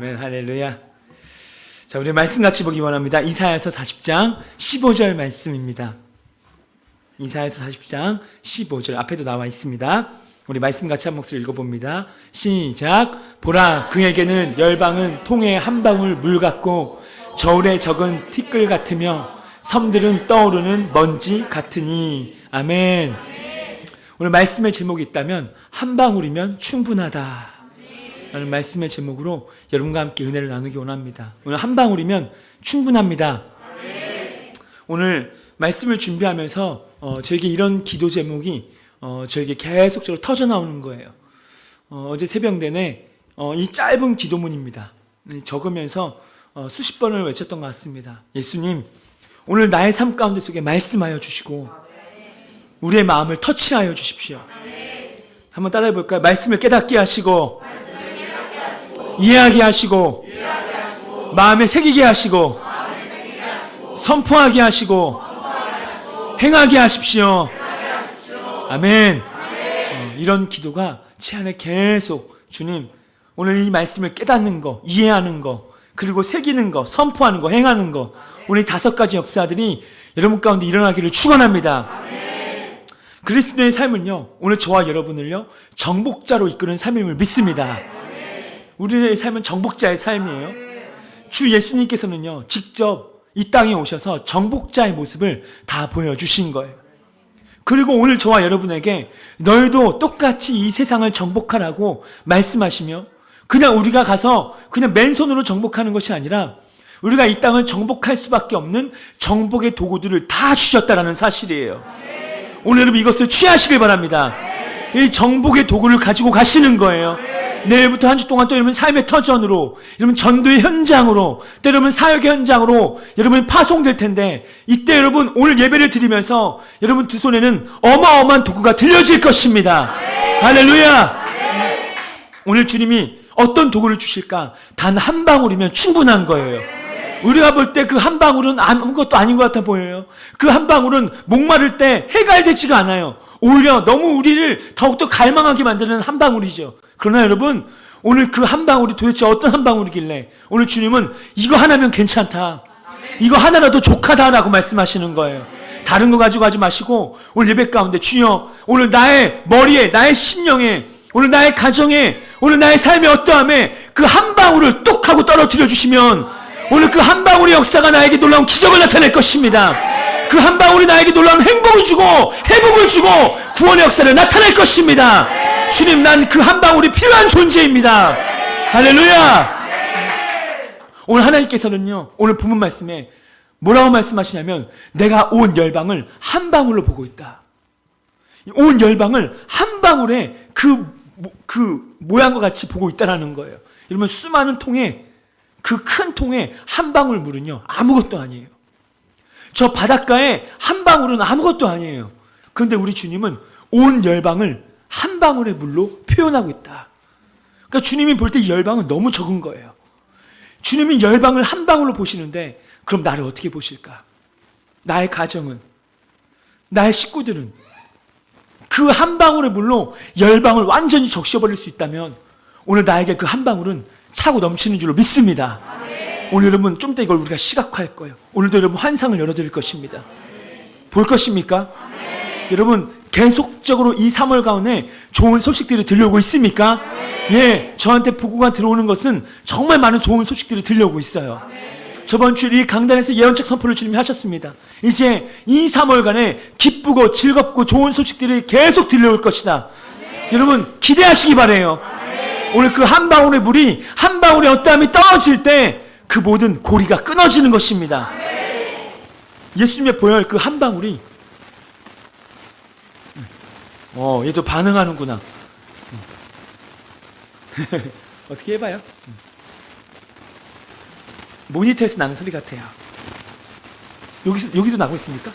아멘, 할렐루야. 자, 우리 말씀 같이 보기 원합니다. 이사야서 40장 15절 말씀입니다. 이사야서 40장 15절 앞에도 나와 있습니다. 우리 말씀 같이 한 목소리 읽어봅니다. 시작. 보라, 그에게는 열방은 통에 한 방울 물 같고 저울에 적은 티끌 같으며 섬들은 떠오르는 먼지 같으니. 아멘. 오늘 말씀의 제목이 있다면 한 방울이면 충분하다 라는 말씀의 제목으로 여러분과 함께 은혜를 나누기 원합니다. 오늘 한 방울이면 충분합니다. 오늘 말씀을 준비하면서 저에게 이런 기도 제목이 저에게 계속적으로 터져 나오는 거예요. 어제 새벽 내내 이 짧은 기도문입니다. 적으면서 수십 번을 외쳤던 것 같습니다. 예수님, 오늘 나의 삶 가운데 속에 말씀하여 주시고 우리의 마음을 터치하여 주십시오. 한번 따라해 볼까요? 말씀을 깨닫게 하시고 이해하게 하시고 마음에 새기게 하시고 선포하게 하시고 행하게 하십시오. 아멘. 이런 기도가 제 안에 계속, 주님, 오늘 이 말씀을 깨닫는 거, 이해하는 거, 그리고 새기는 거, 선포하는 거, 행하는 거, 오늘 5가지 역사들이 여러분 가운데 일어나기를 축원합니다. 그리스도의 삶은요, 오늘 저와 여러분을요, 정복자로 이끄는 삶임을 믿습니다. 우리의 삶은 정복자의 삶이에요. 주 예수님께서는요, 직접 이 땅에 오셔서 정복자의 모습을 다 보여주신 거예요. 그리고 오늘 저와 여러분에게 너희도 똑같이 이 세상을 정복하라고 말씀하시며, 그냥 우리가 가서 그냥 맨손으로 정복하는 것이 아니라 우리가 이 땅을 정복할 수밖에 없는 정복의 도구들을 다 주셨다라는 사실이에요. 오늘 여러분 이것을 취하시길 바랍니다. 이 정복의 도구를 가지고 가시는 거예요. 내일부터 한 주 동안 또 여러분 삶의 터전으로, 여러분 전도의 현장으로, 또 여러분 사역의 현장으로 여러분이 파송될 텐데, 이때 여러분 오늘 예배를 드리면서 여러분 두 손에는 어마어마한 도구가 들려질 것입니다. 할렐루야. 오늘 주님이 어떤 도구를 주실까? 단 한 방울이면 충분한 거예요. 우리가 볼 때 그 한 방울은 아무것도 아닌 것 같아 보여요. 그 한 방울은 목마를 때 해갈되지가 않아요. 오히려 너무 우리를 더욱더 갈망하게 만드는 한 방울이죠. 그러나 여러분, 오늘 그 한 방울이 도대체 어떤 한 방울이길래 오늘 주님은 이거 하나면 괜찮다, 이거 하나라도 족하다라고 말씀하시는 거예요. 다른 거 가지고 하지 마시고 오늘 예배 가운데, 주여, 오늘 나의 머리에, 나의 심령에, 오늘 나의 가정에, 오늘 나의 삶의 어떠함에 그 한 방울을 똑 하고 떨어뜨려 주시면 오늘 그 한 방울의 역사가 나에게 놀라운 기적을 나타낼 것입니다. 그 한 방울이 나에게 놀라운 행복을 주고 회복을 주고 구원의 역사를 나타낼 것입니다. 주님, 난 그 한 방울이 필요한 존재입니다. 할렐루야. 오늘 하나님께서는요, 오늘 본문 말씀에 뭐라고 말씀하시냐면, 내가 온 열방을 한 방울로 보고 있다. 온 열방을 한 방울의 그 모양과 같이 보고 있다라는 거예요. 여러분, 수많은 통에, 그 큰 통에 한 방울 물은요, 아무것도 아니에요. 저 바닷가에 한 방울은 아무것도 아니에요. 그런데 우리 주님은 온 열방을 한 방울의 물로 표현하고 있다. 그러니까 주님이 볼 때 이 열방은 너무 적은 거예요. 주님이 열방을 한 방울로 보시는데, 그럼 나를 어떻게 보실까? 나의 가정은, 나의 식구들은 그 한 방울의 물로 열방을 완전히 적셔버릴 수 있다면 오늘 나에게 그 한 방울은 차고 넘치는 줄로 믿습니다. 오늘 여러분 좀 이따 이걸 우리가 시각화할 거예요. 오늘도 여러분 환상을 열어드릴 것입니다. 볼 것입니까? 여러분 계속적으로 이 3월 가운데 좋은 소식들이 들려오고 있습니까? 예, 저한테 보고가 들어오는 것은 정말 많은 좋은 소식들이 들려오고 있어요. 저번 주일 이 강단에서 예언적 선포를 주님이 하셨습니다. 이제 이 3월간에 기쁘고 즐겁고 좋은 소식들이 계속 들려올 것이다. 여러분 기대하시기 바라요. 오늘 그 한 방울의 물이, 한 방울의 어떠함이 떨어질 때 그 모든 고리가 끊어지는 것입니다. 예수님의 보혈 그 한 방울이, 얘도 반응하는구나. 어떻게 해봐요? 모니터에서 나는 소리 같아요. 여기도 나고 있습니까?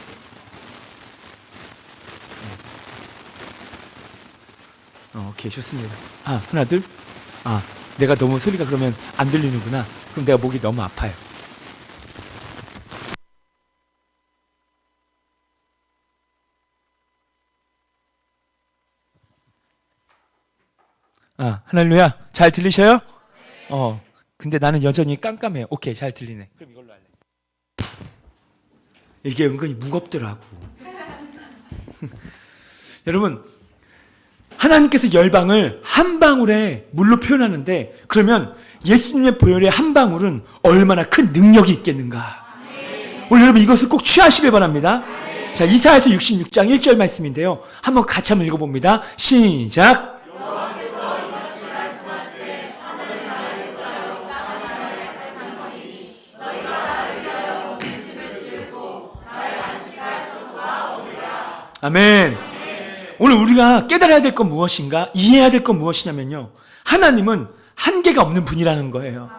오케이, 좋습니다. 하나, 둘. 내가 너무 소리가 그러면 안 들리는구나. 그럼 내가 목이 너무 아파요. 할렐루야. 잘 들리셔요? 근데 나는 여전히 깜깜해요. 오케이, 잘 들리네. 그럼 이걸로 할래. 이게 은근히 무겁더라고. 여러분, 하나님께서 열방을 한 방울의 물로 표현하는데, 그러면 예수님의 보혈의 한 방울은 얼마나 큰 능력이 있겠는가. 오늘 여러분 이것을 꼭 취하시길 바랍니다. 자, 이사야서 66장 1절 말씀인데요. 한번 같이 한번 읽어봅니다. 시작. 아멘. 오늘 우리가 깨달아야 될 건 무엇인가? 이해해야 될 건 무엇이냐면요. 하나님은 한계가 없는 분이라는 거예요.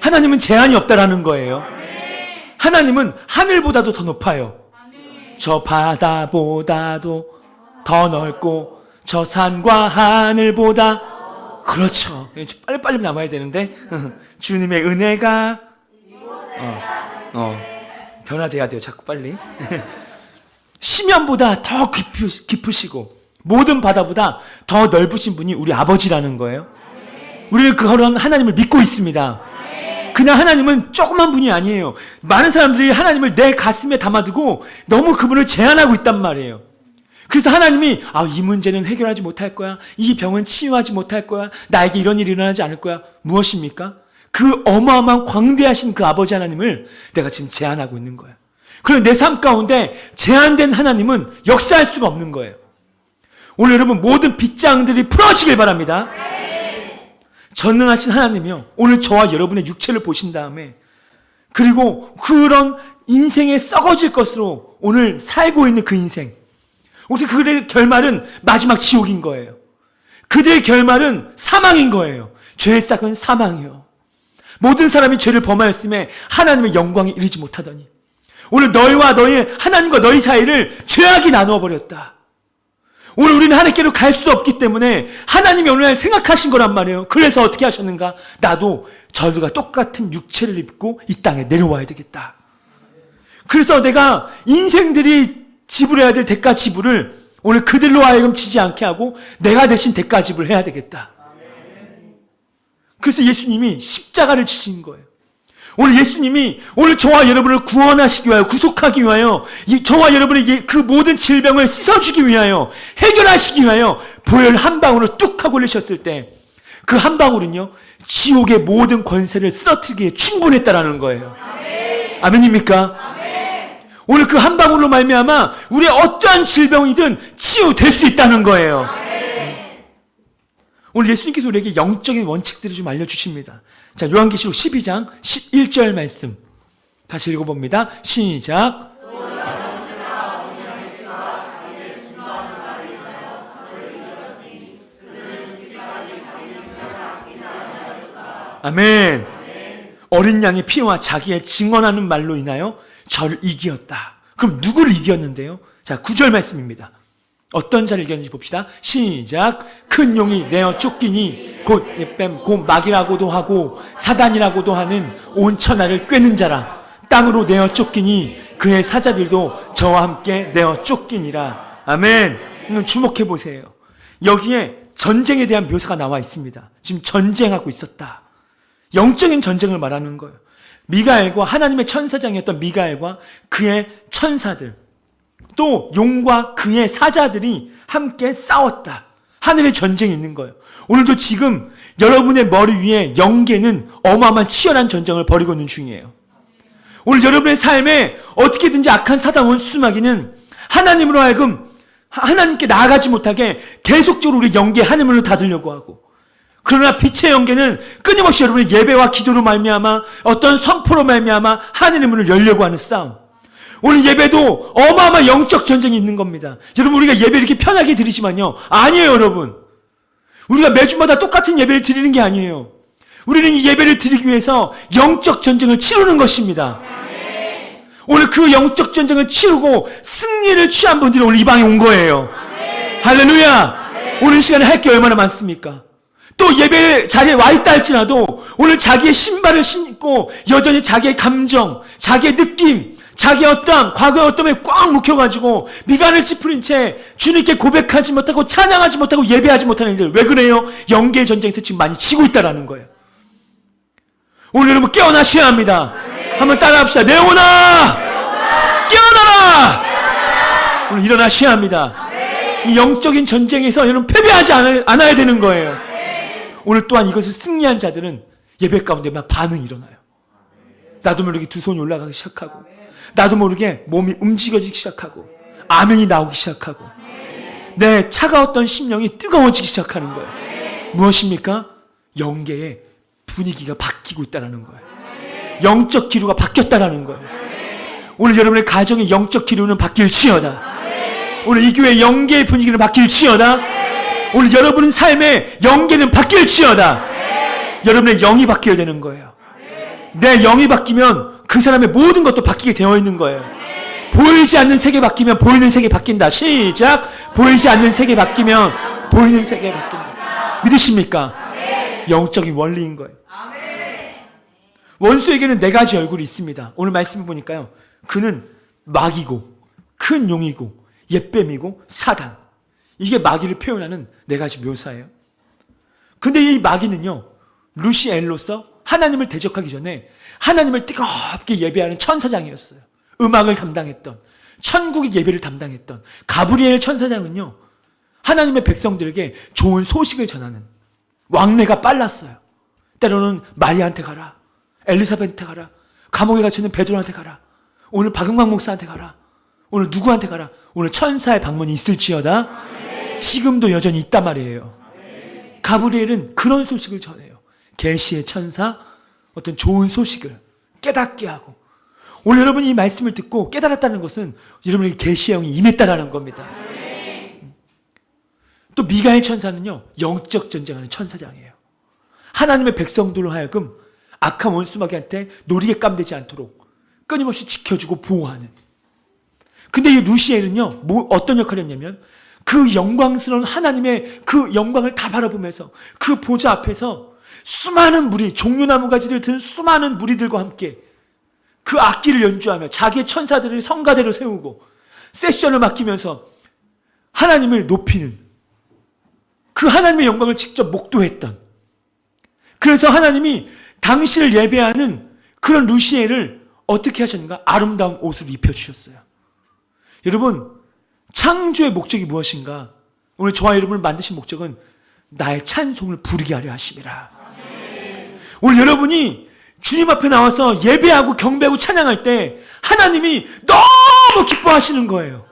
하나님은 제한이 없다라는 거예요. 하나님은 하늘보다도 더 높아요. 저 바다보다도 더 넓고 저 산과 하늘보다, 그렇죠. 빨리빨리 남아야 되는데 주님의 은혜가 변화돼야 돼요. 자꾸 빨리. 심연보다 더 깊으시고 모든 바다보다 더 넓으신 분이 우리 아버지라는 거예요. 우리는 그런 하나님을 믿고 있습니다. 그냥 하나님은 조그만 분이 아니에요. 많은 사람들이 하나님을 내 가슴에 담아두고 너무 그분을 제한하고 있단 말이에요. 그래서 하나님이 이 문제는 해결하지 못할 거야. 이 병은 치유하지 못할 거야. 나에게 이런 일이 일어나지 않을 거야. 무엇입니까? 그 어마어마한 광대하신 그 아버지 하나님을 내가 지금 제한하고 있는 거예요. 그리고 내 삶 가운데 제한된 하나님은 역사할 수가 없는 거예요. 오늘 여러분 모든 빗장들이 풀어지길 바랍니다. 전능하신 하나님이요, 오늘 저와 여러분의 육체를 보신 다음에, 그리고 그런 인생에 썩어질 것으로 오늘 살고 있는 그 인생, 혹시 그들의 결말은 마지막 지옥인 거예요. 그들의 결말은 사망인 거예요. 죄의 싹은 사망이요. 모든 사람이 죄를 범하였음에 하나님의 영광에 이르지 못하더니 오늘 너희와 하나님과 너희 사이를 죄악이 나누어 버렸다. 오늘 우리는 하나님께로 갈 수 없기 때문에 하나님이 오늘 생각하신 거란 말이에요. 그래서 어떻게 하셨는가? 나도 저들과 똑같은 육체를 입고 이 땅에 내려와야 되겠다. 그래서 내가 인생들이 지불해야 될 대가 지불을 오늘 그들로 하여금 지지 않게 하고 내가 대신 대가 지불을 해야 되겠다. 그래서 예수님이 십자가를 지신 거예요. 오늘 예수님이 오늘 저와 여러분을 구원하시기 위하여, 구속하기 위하여, 저와 여러분의 그 모든 질병을 씻어주기 위하여, 해결하시기 위하여 보혈 한 방울을 뚝 하고 흘리셨을 때 그 한 방울은요, 지옥의 모든 권세를 쓰러뜨리기에 충분했다라는 거예요. 아멘입니까? 아멘. 오늘 그 한 방울로 말미암아 우리의 어떠한 질병이든 치유될 수 있다는 거예요. 오늘 예수님께서 우리에게 영적인 원칙들을 좀 알려주십니다. 자, 요한계시록 12장 11절 말씀 다시 읽어봅니다. 시작. 아멘. 어린 양의 피와 자기의 증언하는 말로 인하여 저를 이기었다. 그럼 누구를 이겼는데요? 자, 9절 말씀입니다. 어떤 자를 이겼는지 봅시다. 시작. 큰 용이 내어 쫓기니 곧 막이라고도 하고 사단이라고도 하는 온 천하를 꿰는 자라. 땅으로 내어 쫓기니 그의 사자들도 저와 함께 내어 쫓기니라. 아멘. 주목해 보세요. 여기에 전쟁에 대한 묘사가 나와 있습니다. 지금 전쟁하고 있었다. 영적인 전쟁을 말하는 거예요. 미가엘과 하나님의 천사장이었던 미가엘과 그의 천사들, 또 용과 그의 사자들이 함께 싸웠다. 하늘의 전쟁이 있는 거예요. 오늘도 지금 여러분의 머리 위에 영계는 어마어마한 치열한 전쟁을 벌이고 있는 중이에요. 오늘 여러분의 삶에 어떻게든지 악한 사단 원수마귀는 하나님으로 하여금 하나님께 나아가지 못하게 계속적으로 우리 영계 하늘문을 닫으려고 하고, 그러나 빛의 영계는 끊임없이 여러분의 예배와 기도로 말미암아 어떤 선포로 말미암아 하늘의 문을 열려고 하는 싸움. 오늘 예배도 어마어마한 영적 전쟁이 있는 겁니다. 여러분, 우리가 예배 이렇게 편하게 드리지만요, 아니에요. 여러분, 우리가 매주마다 똑같은 예배를 드리는 게 아니에요. 우리는 이 예배를 드리기 위해서 영적 전쟁을 치르는 것입니다. 오늘 그 영적 전쟁을 치르고 승리를 취한 분들이 오늘 이 방에 온 거예요. 할렐루야. 오늘 시간에 할 게 얼마나 많습니까? 또 예배 자리에 와 있다 할지라도 오늘 자기의 신발을 신고 여전히 자기의 감정, 자기의 느낌, 자기의 어떠함, 과거의 어떠함에 꽉 묵혀가지고 미간을 찌푸린 채 주님께 고백하지 못하고 찬양하지 못하고 예배하지 못하는 일들, 왜 그래요? 영계의 전쟁에서 지금 많이 지고 있다라는 거예요. 오늘 여러분 깨어나셔야 합니다. 한번 따라합시다. 내 영혼아 깨어나라. 오늘 일어나셔야 합니다. 이 영적인 전쟁에서 여러분 패배하지 않아야 되는 거예요. 오늘 또한 이것을 승리한 자들은 예배 가운데 막 반응이 일어나요. 나도 모르게 두 손이 올라가기 시작하고, 나도 모르게 몸이 움직여지기 시작하고, 아멘이 나오기 시작하고, 내 차가웠던 심령이 뜨거워지기 시작하는 거예요. 무엇입니까? 영계의 분위기가 바뀌고 있다는 거예요. 영적 기류가 바뀌었다는 거예요. 오늘 여러분의 가정의 영적 기류는 바뀔지어다. 오늘 이 교회의 영계의 분위기는 바뀔지어다. 오늘 여러분의 삶의 영계는 바뀔지어다. 여러분의 영이 바뀌어야 되는 거예요. 내 영이 바뀌면 그 사람의 모든 것도 바뀌게 되어 있는 거예요. 보이지 않는 세계 바뀌면 보이는 세계 바뀐다. 시작. 보이지 않는 세계 바뀌면 보이는 세계 바뀐다. 믿으십니까? 영적인 원리인 거예요. 원수에게는 네 가지 얼굴이 있습니다. 오늘 말씀을 보니까요, 그는 마귀고 큰 용이고 옛뱀이고 사단. 이게 마귀를 표현하는 네 가지 묘사예요. 근데 이 마귀는요, 루시엘로서 하나님을 대적하기 전에 하나님을 뜨겁게 예배하는 천사장이었어요. 음악을 담당했던, 천국의 예배를 담당했던 가브리엘 천사장은요, 하나님의 백성들에게 좋은 소식을 전하는, 왕래가 빨랐어요. 때로는 마리아한테 가라, 엘리사벳한테 가라, 감옥에 갇혀있는 베드로한테 가라, 오늘 박영광 목사한테 가라, 오늘 누구한테 가라. 오늘 천사의 방문이 있을지어다. 지금도 여전히 있단 말이에요. 가브리엘은 그런 소식을 전해요. 계시의 천사, 어떤 좋은 소식을 깨닫게 하고. 오늘 여러분이 이 말씀을 듣고 깨달았다는 것은 여러분에게 계시의 영이 임했다라는 겁니다. 또 미가엘 천사는요, 영적 전쟁하는 천사장이에요. 하나님의 백성들로 하여금 악한 원수마귀한테 노리에 깜되지 않도록 끊임없이 지켜주고 보호하는. 근데 이 루시엘은요, 어떤 역할을 했냐면, 그 영광스러운 하나님의 그 영광을 다 바라보면서 그 보좌 앞에서 수많은 무리, 종려나무 가지를 든 수많은 무리들과 함께 그 악기를 연주하며 자기의 천사들을 성가대로 세우고 세션을 맡기면서 하나님을 높이는, 그 하나님의 영광을 직접 목도했던, 그래서 하나님이 당신을 예배하는 그런 루시엘을 어떻게 하셨는가? 아름다운 옷을 입혀주셨어요. 여러분, 창조의 목적이 무엇인가? 오늘 저와 여러분을 만드신 목적은 나의 찬송을 부르게 하려 하심이라. 오늘 여러분이 주님 앞에 나와서 예배하고 경배하고 찬양할 때 하나님이 너무 기뻐하시는 거예요.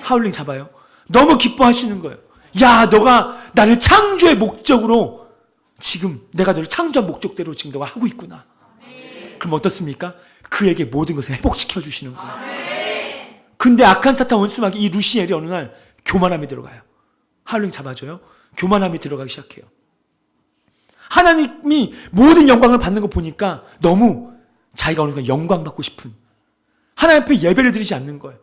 하울링 잡아요. 너무 기뻐하시는 거예요. 야, 너가 나를 창조의 목적으로, 지금 내가 너를 창조한 목적대로 지금 너가 하고 있구나. 그럼 어떻습니까? 그에게 모든 것을 회복시켜 주시는 거예요. 근데 악한 사탄 원수마귀 이 루시엘이 어느 날 교만함이 들어가요. 하울링 잡아줘요. 교만함이 들어가기 시작해요. 하나님이 모든 영광을 받는 거 보니까 너무 자기가 어느 순간 영광 받고 싶은, 하나님 앞에 예배를 드리지 않는 거예요.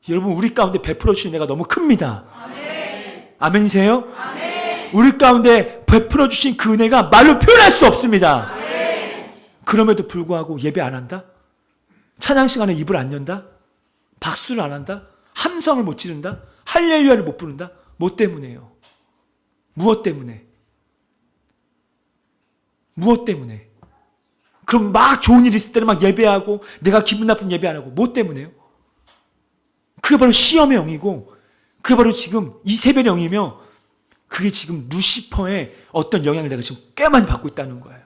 여러분, 우리 가운데 베풀어 주신 은혜가 너무 큽니다. 아멘. 아멘이세요? 아멘. 우리 가운데 베풀어 주신 그 은혜가 말로 표현할 수 없습니다. 아멘. 그럼에도 불구하고 예배 안 한다? 찬양 시간에 입을 안 연다? 박수를 안 한다? 함성을 못 지른다? 할렐루야를 못 부른다? 뭐 때문에요? 무엇 때문에? 무엇 때문에? 그럼 막 좋은 일 있을 때는 막 예배하고, 내가 기분 나쁜 예배 안 하고, 뭐 때문에요? 그게 바로 시험의 영이고, 그게 바로 지금 이세벨의 영이며, 그게 지금 루시퍼의 어떤 영향을 내가 지금 꽤 많이 받고 있다는 거예요.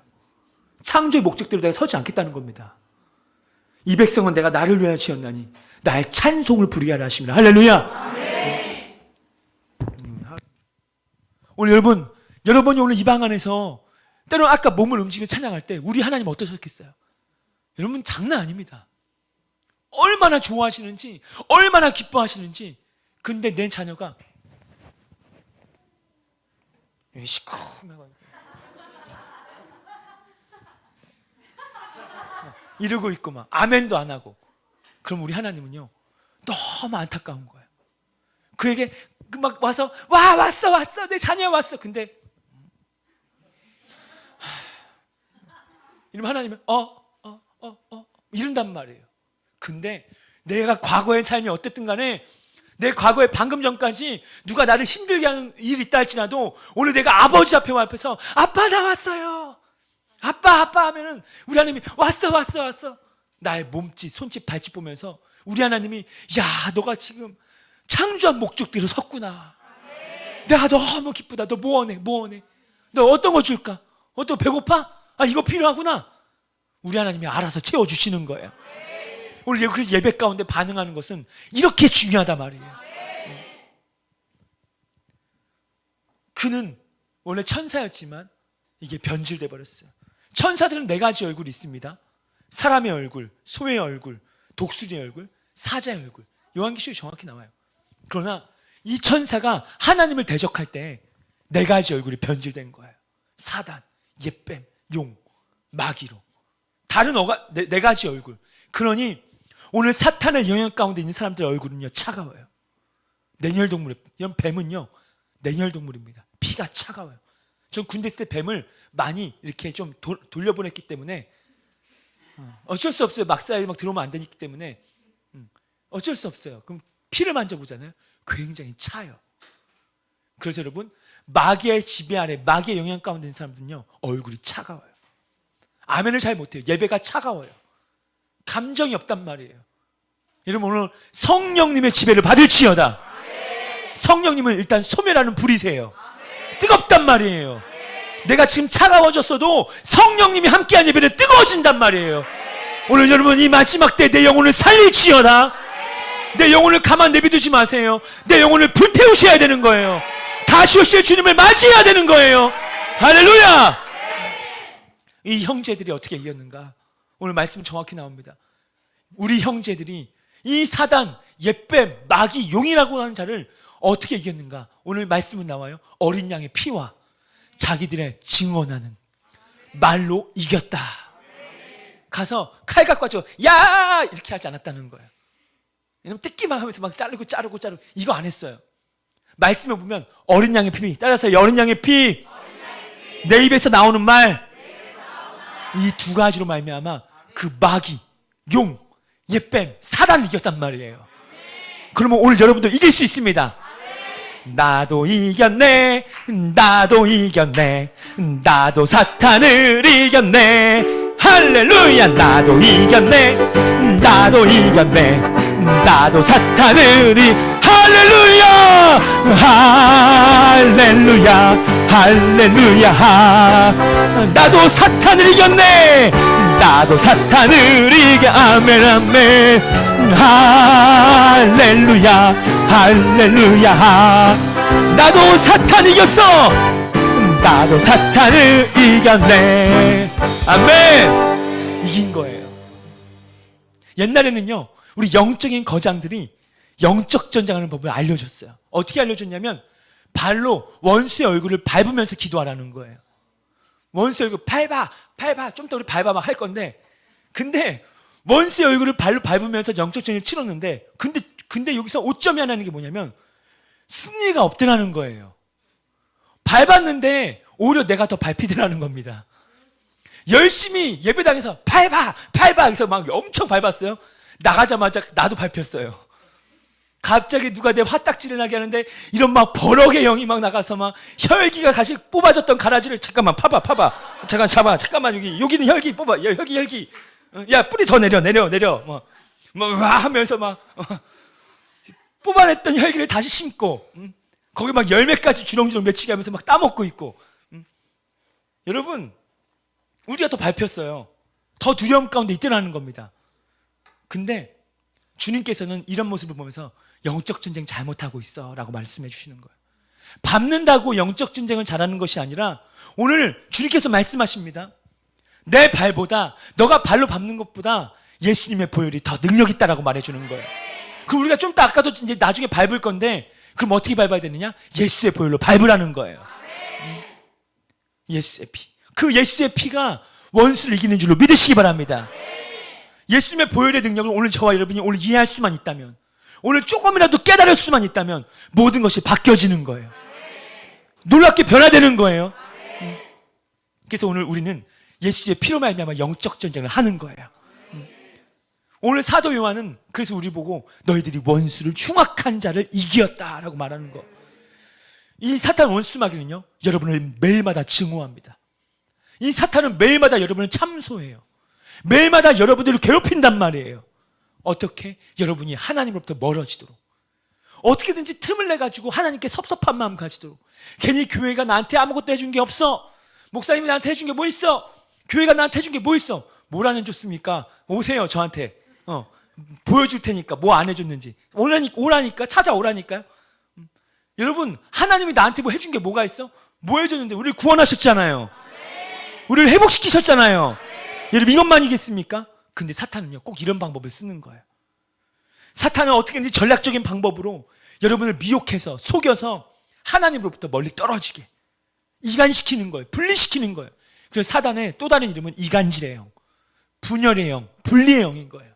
창조의 목적대로 내가 서지 않겠다는 겁니다. 이 백성은 내가 나를 위하여 지었나니 나의 찬송을 부르게 하라 하십니다. 할렐루야. 아멘. 오늘 여러분이 오늘 이 방 안에서 때로는 아까 몸을 움직이며 찬양할 때 우리 하나님 어떠셨겠어요? 여러분, 장난 아닙니다. 얼마나 좋아하시는지, 얼마나 기뻐하시는지. 근데 내 자녀가 시커매가지고 이러고 있고 막 아멘도 안 하고, 그럼 우리 하나님은요, 너무 안타까운 거예요. 그에게 막 와서 왔어 내 자녀 왔어. 근데 이러면 하나님은 이런단 말이에요. 근데 내가 과거의 삶이 어땠든 간에, 내 과거에 방금 전까지 누가 나를 힘들게 하는 일이 있다 할지라도 오늘 내가 아버지 앞에 와서 아빠 나왔어요. 아빠 아빠 하면은 우리 하나님이 왔어 왔어 왔어. 나의 몸짓 손짓 발짓 보면서 우리 하나님이 야 너가 지금 창조한 목적대로 섰구나. 내가 너무 기쁘다. 너 뭐 원해? 뭐 원해? 너 어떤 거 줄까? 어떤 배고파? 아 이거 필요하구나. 우리 하나님이 알아서 채워주시는 거예요. 오늘 그래서 예배 가운데 반응하는 것은 이렇게 중요하단 말이에요. 그는 원래 천사였지만 이게 변질돼 버렸어요. 천사들은 네 가지 얼굴이 있습니다. 사람의 얼굴, 소의 얼굴, 독수리의 얼굴, 사자의 얼굴. 요한계시록에 정확히 나와요. 그러나 이 천사가 하나님을 대적할 때 네 가지 얼굴이 변질된 거예요. 사단, 옛뱀, 용, 마귀로. 다른 네 가지 얼굴. 그러니 오늘 사탄의 영향 가운데 있는 사람들의 얼굴은요 차가워요. 냉혈동물, 이런 뱀은요 냉혈동물입니다. 피가 차가워요. 전 군대 있을 때 뱀을 많이 이렇게 좀 돌려보냈기 때문에 어쩔 수 없어요. 막사에 막 들어오면 안 되기 때문에 어쩔 수 없어요. 그럼 피를 만져보잖아요. 굉장히 차요. 그래서 여러분 마귀의 지배 아래 마귀의 영향 가운데 있는 사람들은요 얼굴이 차가워요. 아멘을 잘 못해요. 예배가 차가워요. 감정이 없단 말이에요. 여러분 오늘 성령님의 지배를 받을지어다. 성령님은 일단 소멸하는 불이세요. 뜨겁단 말이에요. 내가 지금 차가워졌어도 성령님이 함께한 예배는 뜨거워진단 말이에요. 오늘 여러분 이 마지막 때 내 영혼을 살릴지어다. 내 영혼을 가만 내비두지 마세요. 내 영혼을 불태우셔야 되는 거예요. 다시 오실 주님을 맞이해야 되는 거예요. 할렐루야. 이 형제들이 어떻게 이겼는가? 오늘 말씀 정확히 나옵니다. 우리 형제들이 이 사단, 옛뱀, 마귀, 용이라고 하는 자를 어떻게 이겼는가? 오늘 말씀은 나와요. 어린 양의 피와 자기들의 증언하는 말로 이겼다. 가서 칼 갖고 와서 야 이렇게 하지 않았다는 거예요. 왜냐면 뜯기만 하면서 막 자르고 이거 안 했어요. 말씀에 보면 어린 양의 피, 따라서 어린 양의 피, 내 입에서 나오는 말, 이 두 가지로 말미암아 그 마귀, 용, 옛뱀, 사단을 이겼단 말이에요. 그러면 오늘 여러분도 이길 수 있습니다. 나도 이겼네, 나도 이겼네, 나도 사탄을 이겼네, 할렐루야. 나도 이겼네, 나도 이겼네, 나도 사탄을 할렐루야, 할렐루야, 할렐루야. 나도 사탄을 이겼네, 나도 사탄을 이겨. 아멘 아멘. 할렐루야, 할렐루야. 나도 사탄 이겼어, 나도 사탄을 이겼네. 아멘. 이긴 거예요. 옛날에는요 우리 영적인 거장들이 영적 전쟁하는 법을 알려줬어요. 어떻게 알려줬냐면 발로 원수의 얼굴을 밟으면서 기도하라는 거예요. 원수의 얼굴 밟아 좀 더 우리 밟아 막 할 건데, 근데 원수의 얼굴을 발로 밟으면서 영적 전쟁을 치렀는데 근데 여기서 오점이 하나는 게 뭐냐면 승리가 없더라는 거예요. 밟았는데 오히려 내가 더 밟히더라는 겁니다. 열심히 예배당에서 밟아 그래서 막 엄청 밟았어요. 나가자마자 나도 밟혔어요. 갑자기 누가 내 화딱지를 나게 하는데 이런 막 버럭의 영이 막 나가서 막 혈기가 다시 뽑아졌던 가라지를 잠깐만 파봐 잠깐만 여기는 혈기 뽑아. 혈기 야 뿌리 더 내려 뭐 하면서 막 뽑아냈던 혈기를 다시 심고 거기 막 열매까지 주렁주렁 맺히게 하면서 막 따먹고 있고. 여러분 우리가 더 밟혔어요. 더 두려움 가운데 있더라는 겁니다. 근데 주님께서는 이런 모습을 보면서 영적 전쟁 잘못하고 있어 라고 말씀해 주시는 거예요. 밟는다고 영적 전쟁을 잘하는 것이 아니라 오늘 주님께서 말씀하십니다. 내 발보다 너가 발로 밟는 것보다 예수님의 보혈이 더 능력 있다라고 말해주는 거예요. 그럼 우리가 좀 더 아까도 이제 나중에 밟을 건데 그럼 어떻게 밟아야 되느냐? 예수의 보혈로 밟으라는 거예요. 예수의 피. 그 예수의 피가 원수를 이기는 줄로 믿으시기 바랍니다. 예수님의 보혈의 능력을 오늘 저와 여러분이 오늘 이해할 수만 있다면, 오늘 조금이라도 깨달을 수만 있다면 모든 것이 바뀌어지는 거예요. 놀랍게 변화되는 거예요. 그래서 오늘 우리는 예수의 피로 말미암아 영적 전쟁을 하는 거예요. 오늘 사도 요한은 그래서 우리 보고 너희들이 원수를 흉악한 자를 이겼다라고 말하는 거. 이 사탄 원수 마귀는요 여러분을 매일마다 증오합니다. 이 사탄은 매일마다 여러분을 참소해요. 매일마다 여러분들을 괴롭힌단 말이에요. 어떻게? 여러분이 하나님으로부터 멀어지도록, 어떻게든지 틈을 내가지고 하나님께 섭섭한 마음 가지도록. 괜히 교회가 나한테 아무것도 해준 게 없어, 목사님이 나한테 해준 게 뭐 있어, 교회가 나한테 해준 게 뭐 있어. 뭘 안 해줬습니까? 오세요 저한테, 보여줄 테니까 뭐 안 해줬는지. 오라니까, 찾아오라니까요. 여러분, 하나님이 나한테 뭐 해준 게 뭐가 있어? 뭐 해줬는데? 우리를 구원하셨잖아요. 우리를 회복시키셨잖아요. 여러분, 이것만이겠습니까? 근데 사탄은요, 꼭 이런 방법을 쓰는 거예요. 사탄은 어떻게든지 전략적인 방법으로 여러분을 미혹해서, 속여서 하나님으로부터 멀리 떨어지게 이간시키는 거예요. 분리시키는 거예요. 그래서 사단의 또 다른 이름은 이간질의 영, 분열의 영, 분리의 영인 거예요.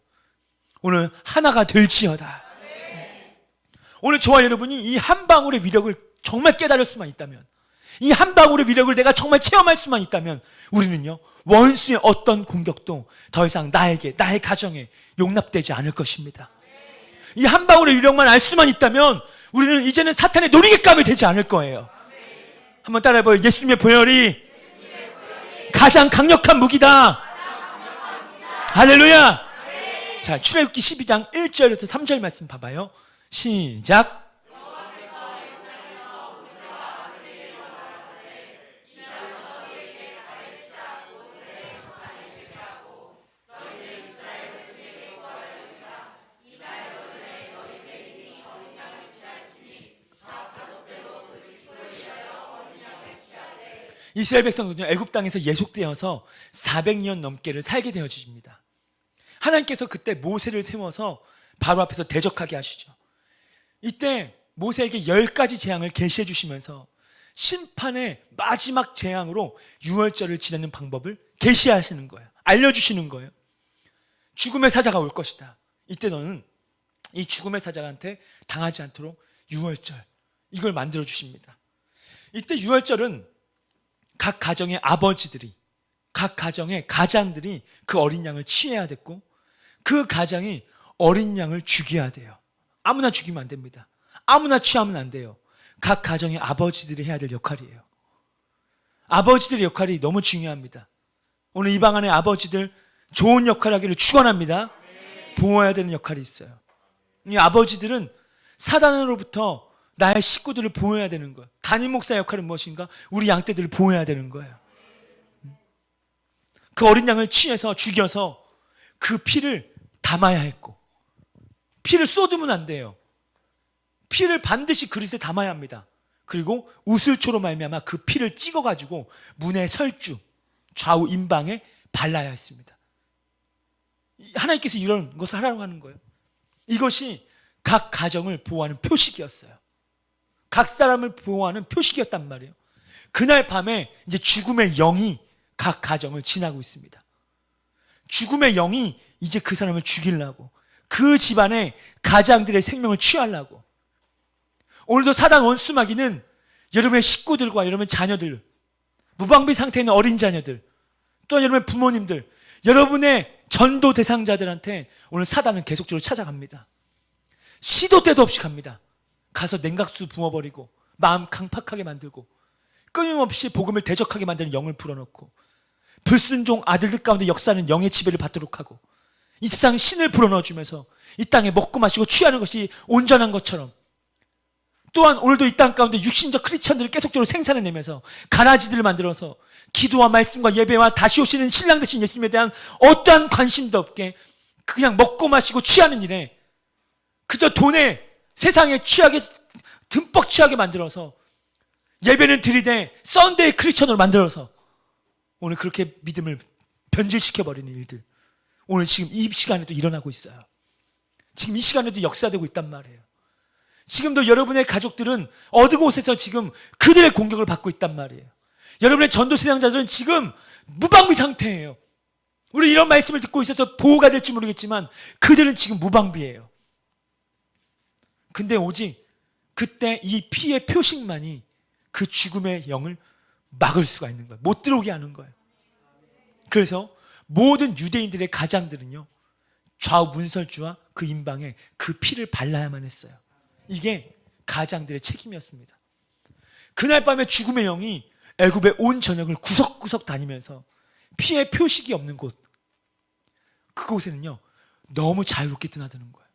오늘 하나가 될지어다. 오늘 저와 여러분이 이 한 방울의 위력을 정말 깨달을 수만 있다면, 이 한 방울의 위력을 내가 정말 체험할 수만 있다면, 우리는요, 원수의 어떤 공격도 더 이상 나에게, 나의 가정에 용납되지 않을 것입니다. 이 한 방울의 위력만 알 수만 있다면 우리는 이제는 사탄의 놀이개감이 되지 않을 거예요. 한번 따라해봐요. 예수님의 보혈이 가장 강력한 무기다. 할렐루야. 자, 출애굽기 12장 1절에서 3절 말씀 봐봐요. 시작. 이스라엘 백성은요, 애굽 땅에서 예속되어서 400년 넘게를 살게 되어집니다. 하나님께서 그때 모세를 세워서 바로 앞에서 대적하게 하시죠. 이때 모세에게 10가지 재앙을 계시해 주시면서 심판의 마지막 재앙으로 유월절을 지내는 방법을 계시하시는 거예요. 알려주시는 거예요. 죽음의 사자가 올 것이다. 이때 너는 이 죽음의 사자한테 당하지 않도록 유월절, 이걸 만들어 주십니다. 이때 유월절은 각 가정의 아버지들이, 각 가정의 가장들이 그 어린 양을 취해야 됐고, 그 가장이 어린 양을 죽여야 돼요. 아무나 죽이면 안 됩니다. 아무나 취하면 안 돼요. 각 가정의 아버지들이 해야 될 역할이에요. 아버지들의 역할이 너무 중요합니다. 오늘 이 방 안에 아버지들 좋은 역할 하기를 축원합니다. 보호해야 되는 역할이 있어요. 이 아버지들은 사단으로부터 나의 식구들을 보호해야 되는 거예요. 담임 목사의 역할은 무엇인가? 우리 양떼들을 보호해야 되는 거예요. 그 어린 양을 취해서 죽여서 그 피를 담아야 했고, 피를 쏟으면 안 돼요. 피를 반드시 그릇에 담아야 합니다. 그리고 우슬초로 말미암아 그 피를 찍어가지고 문의 설주, 좌우 임방에 발라야 했습니다. 하나님께서 이런 것을 하라고 하는 거예요. 이것이 각 가정을 보호하는 표식이었어요. 각 사람을 보호하는 표식이었단 말이에요. 그날 밤에 이제 죽음의 영이 각 가정을 지나고 있습니다. 죽음의 영이 이제 그 사람을 죽이려고, 그 집안의 가장들의 생명을 취하려고. 오늘도 사단 원수마귀는 여러분의 식구들과 여러분의 자녀들, 무방비 상태에 있는 어린 자녀들, 또한 여러분의 부모님들, 여러분의 전도 대상자들한테 오늘 사단은 계속적으로 찾아갑니다. 시도 때도 없이 갑니다. 가서 냉각수 부어버리고 마음 강팍하게 만들고 끊임없이 복음을 대적하게 만드는 영을 불어넣고, 불순종 아들들 가운데 역사하는 영의 지배를 받도록 하고, 이 세상 신을 불어넣어주면서 이 땅에 먹고 마시고 취하는 것이 온전한 것처럼, 또한 오늘도 이 땅 가운데 육신적 크리스천들을 계속적으로 생산해내면서 가라지들을 만들어서 기도와 말씀과 예배와 다시 오시는 신랑 되신 예수님에 대한 어떠한 관심도 없게 그냥 먹고 마시고 취하는 일에, 그저 돈에 세상에 취하게, 듬뿍 취하게 만들어서 예배는 들이대 썬데이 크리스천으로 만들어서 오늘 그렇게 믿음을 변질시켜버리는 일들, 오늘 지금 이 시간에도 일어나고 있어요. 지금 이 시간에도 역사되고 있단 말이에요. 지금도 여러분의 가족들은 어느 곳에서 지금 그들의 공격을 받고 있단 말이에요. 여러분의 전도 수양자들은 지금 무방비 상태예요. 우리 이런 말씀을 듣고 있어서 보호가 될지 모르겠지만 그들은 지금 무방비예요. 근데 오직 그때 이 피의 표식만이 그 죽음의 영을 막을 수가 있는 거예요. 못 들어오게 하는 거예요. 그래서 모든 유대인들의 가장들은요, 좌우 문설주와 그 임방에 그 피를 발라야만 했어요. 이게 가장들의 책임이었습니다. 그날 밤에 죽음의 영이 애굽의 온 전역을 구석구석 다니면서 피해 표식이 없는 곳, 그곳에는요 너무 자유롭게 드나드는 거예요.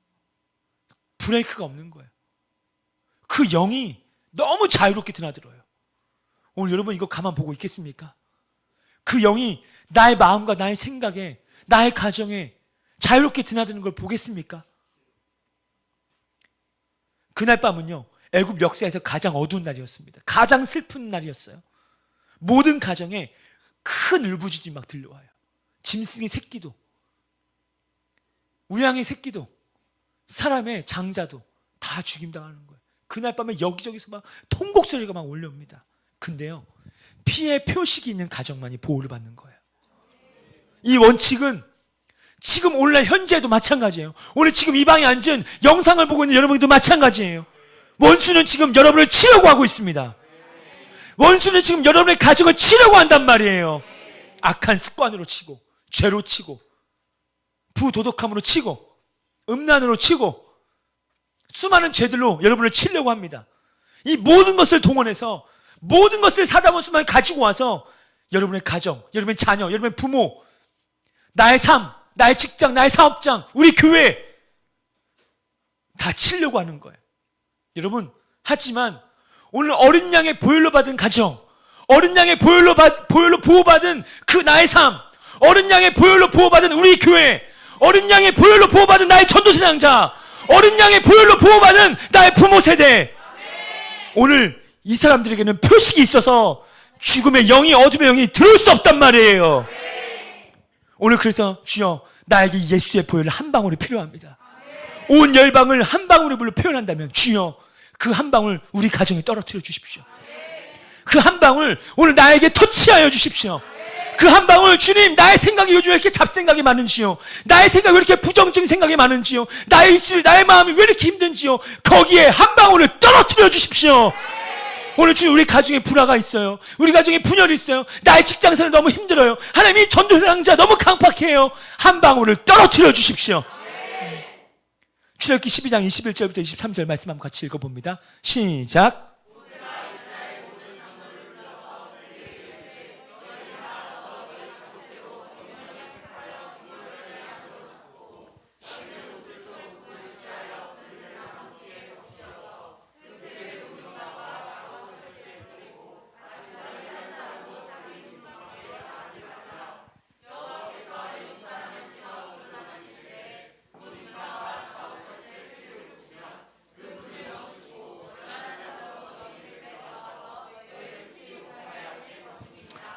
브레이크가 없는 거예요. 그 영이 너무 자유롭게 드나들어요. 오늘 여러분 이거 가만 보고 있겠습니까? 그 영이 나의 마음과 나의 생각에, 나의 가정에 자유롭게 드나드는 걸 보겠습니까? 그날 밤은요 애굽 역사에서 가장 어두운 날이었습니다. 가장 슬픈 날이었어요. 모든 가정에 큰 울부짖음이 막 들려와요. 짐승의 새끼도, 우양의 새끼도, 사람의 장자도 다 죽임당하는 거예요. 그날 밤에 여기저기서 막 통곡소리가 막 올려옵니다. 근데요 피해 표식이 있는 가정만이 보호를 받는 거예요. 이 원칙은 지금 오늘날 현재도 마찬가지예요. 오늘 지금 이 방에 앉은 영상을 보고 있는 여러분도 마찬가지예요. 원수는 지금 여러분을 치려고 하고 있습니다. 원수는 지금 여러분의 가정을 치려고 한단 말이에요. 악한 습관으로 치고, 죄로 치고, 부도덕함으로 치고, 음란으로 치고, 수많은 죄들로 여러분을 치려고 합니다. 이 모든 것을 동원해서, 모든 것을 사다원수만 가지고 와서 여러분의 가정, 여러분의 자녀, 여러분의 부모, 나의 삶, 나의 직장, 나의 사업장, 우리 교회 다 치려고 하는 거예요. 여러분, 하지만 오늘 어린 양의 보혈로 받은 가정, 어린 양의 보혈로 보호받은 그 나의 삶, 어린 양의 보혈로 보호받은 우리 교회, 어린 양의 보혈로 보호받은 나의 전도사장자, 어린 양의 보혈로 보호받은 나의 부모 세대, 오늘 이 사람들에게는 표식이 있어서 죽음의 영이, 어둠의 영이 들어올 수 없단 말이에요. 오늘 그래서 주여 나에게 예수의 보혈 한 방울이 필요합니다. 온 열방을 한 방울의 물로 표현한다면 주여 그 한 방울 우리 가정에 떨어뜨려 주십시오. 그 한 방울 오늘 나에게 터치하여 주십시오. 그 한 방울, 주님, 나의 생각이 요즘 왜 이렇게 잡생각이 많은지요? 나의 생각이 왜 이렇게 부정적인 생각이 많은지요? 나의 입술, 나의 마음이 왜 이렇게 힘든지요? 거기에 한 방울을 떨어뜨려 주십시오. 오늘 주님, 우리 가정에 불화가 있어요. 우리 가정에 분열이 있어요. 나의 직장생활 너무 힘들어요. 하나님이 전도사랑자 너무 강팍해요. 한 방울을 떨어뜨려 주십시오. 출애굽기 12장 21절부터 23절 말씀 한번 같이 읽어봅니다. 시작.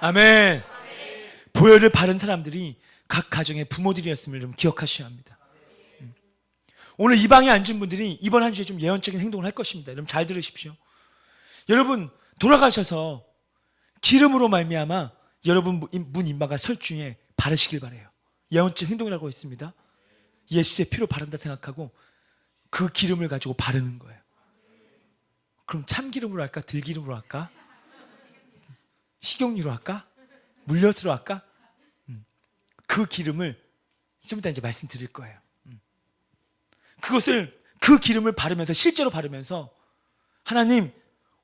아멘. 보혈을 바른 사람들이 각 가정의 부모들이었음을 좀 기억하셔야 합니다. 오늘 이 방에 앉은 분들이 이번 한 주에 좀 예언적인 행동을 할 것입니다. 여러분 잘 들으십시오. 여러분 돌아가셔서 기름으로 말미암아 여러분 문 인마가 설중에 바르시길 바래요. 예언적 행동이라고 했습니다. 예수의 피로 바른다 생각하고 그 기름을 가지고 바르는 거예요. 그럼 참기름으로 할까? 들기름으로 할까? 식용유로 할까? 물엿으로 할까? 그 기름을 좀 이따 이제 말씀드릴 거예요. 그 기름을 바르면서, 실제로 바르면서 하나님,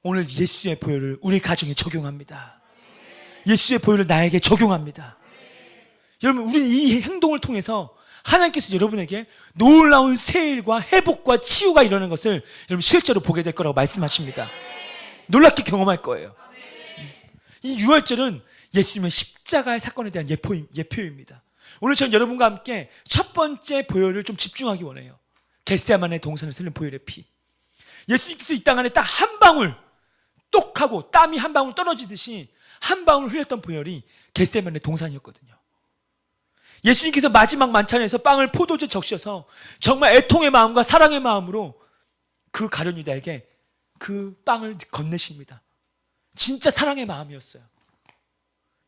오늘 예수의 보혈을 우리 가정에 적용합니다. 예수의 보혈을 나에게 적용합니다. 여러분, 우리 이 행동을 통해서 하나님께서 여러분에게 놀라운 세일과 회복과 치유가 일어나는 것을 여러분 실제로 보게 될 거라고 말씀하십니다. 놀랍게 경험할 거예요. 이 유월절은 예수님의 십자가의 사건에 대한 예표입니다. 오늘 저는 여러분과 함께 첫 번째 보혈을 좀 집중하기 원해요. 겟세마네 동산에서 흘린 보혈의 피. 예수님께서 이 땅 안에 딱 한 방울, 똑하고 땀이 한 방울 떨어지듯이 한 방울 흘렸던 보혈이 겟세마네 동산이었거든요. 예수님께서 마지막 만찬에서 빵을 포도주에 적셔서 정말 애통의 마음과 사랑의 마음으로 그 가룟 유다에게 그 빵을 건네십니다. 진짜 사랑의 마음이었어요.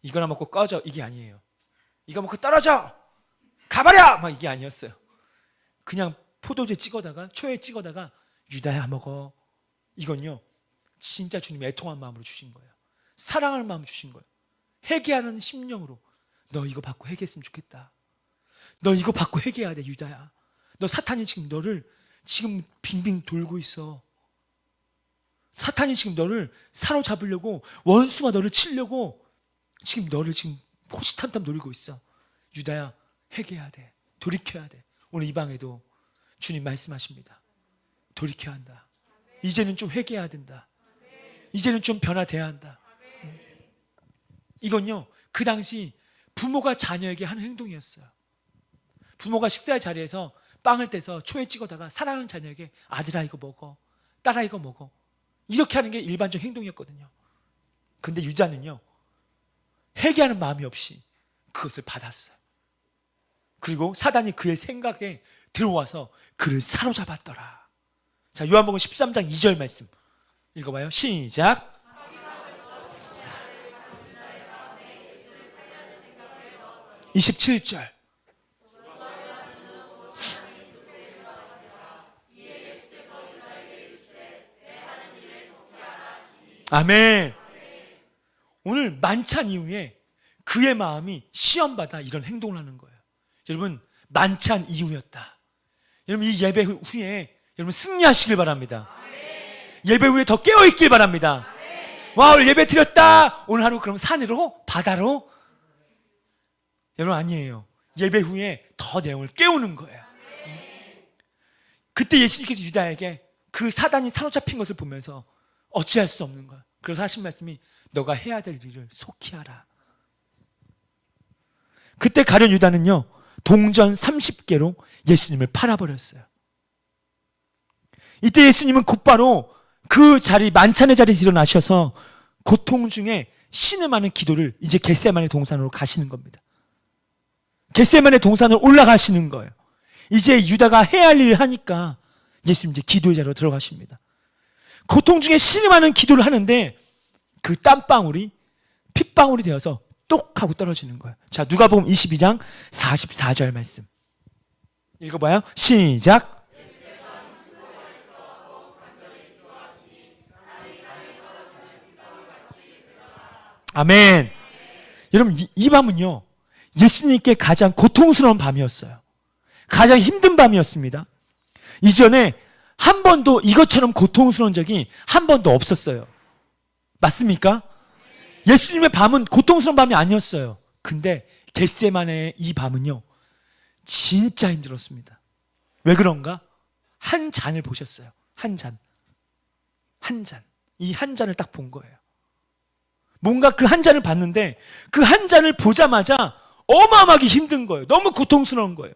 이거나 먹고 꺼져, 이게 아니에요. 이거 먹고 떨어져, 가버려, 막 이게 아니었어요. 그냥 포도주에 찍어다가, 초에 찍어다가 유다야 먹어. 이건요 진짜 주님의 애통한 마음으로 주신 거예요. 사랑하는 마음으로 주신 거예요. 회개하는 심령으로 너 이거 받고 회개했으면 좋겠다. 너 이거 받고 회개해야 돼, 유다야. 너 사탄이 지금 너를 지금 빙빙 돌고 있어. 사탄이 지금 너를 사로잡으려고, 원수가 너를 치려고 지금 너를 지금 호시탐탐 노리고 있어. 유다야, 회개해야 돼. 돌이켜야 돼. 오늘 이 방에도 주님 말씀하십니다. 돌이켜야 한다. 이제는 좀 회개해야 된다. 이제는 좀 변화돼야 한다. 이건요, 그 당시 부모가 자녀에게 하는 행동이었어요. 부모가 식사의 자리에서 빵을 떼서 초에 찍어다가 사랑하는 자녀에게 아들아 이거 먹어, 딸아 이거 먹어, 이렇게 하는 게 일반적 행동이었거든요. 근데 유다는요, 회개하는 마음이 없이 그것을 받았어요. 그리고 사단이 그의 생각에 들어와서 그를 사로잡았더라. 자, 요한복음 13장 2절 말씀 읽어봐요. 시작. 27절. 아멘. 오늘 만찬 이후에 그의 마음이 시험받아 이런 행동을 하는 거예요. 여러분, 만찬 이후였다. 여러분, 이 예배 후에 여러분 승리하시길 바랍니다. 예배 후에 더 깨어있길 바랍니다. 와, 오늘 예배 드렸다. 오늘 하루 그럼 산으로? 바다로? 여러분, 아니에요. 예배 후에 더 내용을 깨우는 거예요. 그때 예수님께서 유다에게 그 사단이 사로잡힌 것을 보면서 어찌할 수 없는 거예요. 그래서 하신 말씀이 너가 해야 될 일을 속히 하라. 그때 가룟 유다는요, 동전 30개로 예수님을 팔아버렸어요. 이때 예수님은 곧바로 그 자리, 만찬의 자리에서 일어나셔서 고통 중에 신음하는 기도를 이제 겟세마네 동산으로 가시는 겁니다. 겟세마네 동산으로 올라가시는 거예요. 이제 유다가 해야 할 일을 하니까 예수님 이제 기도의 자리로 들어가십니다. 고통 중에 신음하는 기도를 하는데 그 땀방울이 핏방울이 되어서 똑 하고 떨어지는 거예요. 자, 누가복음 22장 44절 말씀 읽어봐요. 시작. 아멘. 여러분, 이 밤은요, 예수님께 가장 고통스러운 밤이었어요. 가장 힘든 밤이었습니다. 이전에 한 번도 이것처럼 고통스러운 적이 한 번도 없었어요. 맞습니까? 예수님의 밤은 고통스러운 밤이 아니었어요. 근데 겟세마네의 이 밤은요, 진짜 힘들었습니다. 왜 그런가? 한 잔을 보셨어요. 한 잔. 한 잔. 이 한 잔을 딱 본 거예요. 뭔가 그 한 잔을 봤는데 그 한 잔을 보자마자 어마어마하게 힘든 거예요. 너무 고통스러운 거예요.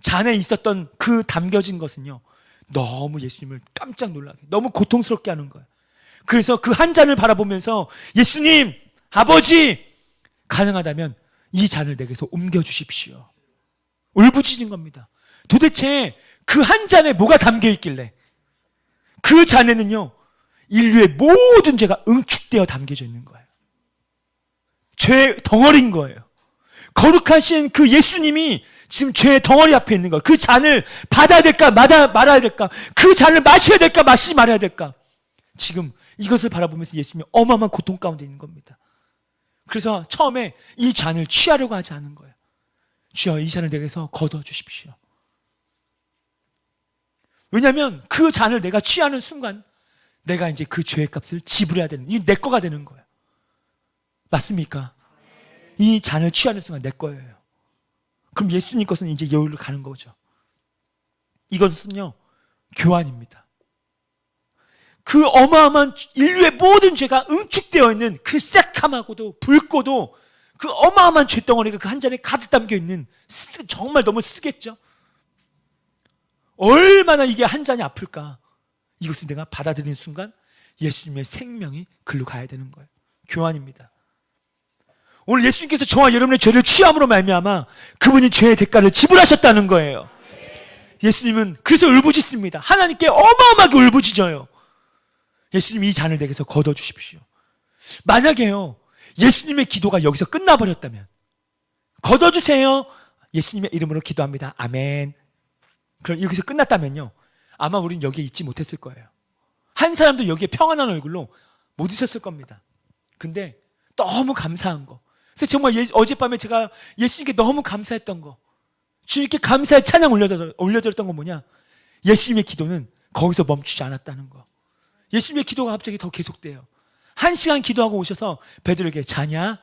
잔에 있었던 그 담겨진 것은요, 너무 예수님을 깜짝 놀라게, 너무 고통스럽게 하는 거예요. 그래서 그 한 잔을 바라보면서 예수님, 아버지, 가능하다면 이 잔을 내게서 옮겨주십시오. 울부짖은 겁니다. 도대체 그 한 잔에 뭐가 담겨 있길래? 그 잔에는요, 인류의 모든 죄가 응축되어 담겨져 있는 거예요. 죄의 덩어리인 거예요. 거룩하신 그 예수님이 지금 죄의 덩어리 앞에 있는 거예요. 그 잔을 받아야 될까 말아야 될까, 그 잔을 마셔야 될까 마시지 말아야 될까, 지금 이것을 바라보면서 예수님이 어마어마한 고통 가운데 있는 겁니다. 그래서 처음에 이 잔을 취하려고 하지 않은 거예요. 주여, 이 잔을 내게서 걷어주십시오. 왜냐하면 그 잔을 내가 취하는 순간 내가 이제 그 죄의 값을 지불해야 되는, 이게 내 거가 되는 거예요. 맞습니까? 이 잔을 취하는 순간 내 거예요. 그럼 예수님 것은 이제 여기로 가는 거죠. 이것은요, 교환입니다. 그 어마어마한 인류의 모든 죄가 응축되어 있는 그 새카마고도 붉고도 그 어마어마한 죄덩어리가 그 한 잔에 가득 담겨 있는, 정말 너무 쓰겠죠? 얼마나 이게 한 잔이 아플까? 이것을 내가 받아들이는 순간 예수님의 생명이 글로 가야 되는 거예요. 교환입니다. 오늘 예수님께서 저와 여러분의 죄를 취함으로 말미암아 그분이 죄의 대가를 지불하셨다는 거예요. 예수님은 그래서 울부짖습니다. 하나님께 어마어마하게 울부짖어요. 예수님, 이 잔을 내게서 걷어주십시오. 만약에요, 예수님의 기도가 여기서 끝나버렸다면, 걷어주세요, 예수님의 이름으로 기도합니다, 아멘, 그럼 여기서 끝났다면요, 아마 우린 여기에 있지 못했을 거예요. 한 사람도 여기에 평안한 얼굴로 못 있었을 겁니다. 근데 너무 감사한 거, 그래서 정말 어젯밤에 제가 예수님께 너무 감사했던 거, 주님께 감사의 찬양 올려드렸던 건 뭐냐? 예수님의 기도는 거기서 멈추지 않았다는 거. 예수님의 기도가 갑자기 더 계속돼요. 1시간 기도하고 오셔서 베드로에게 자냐?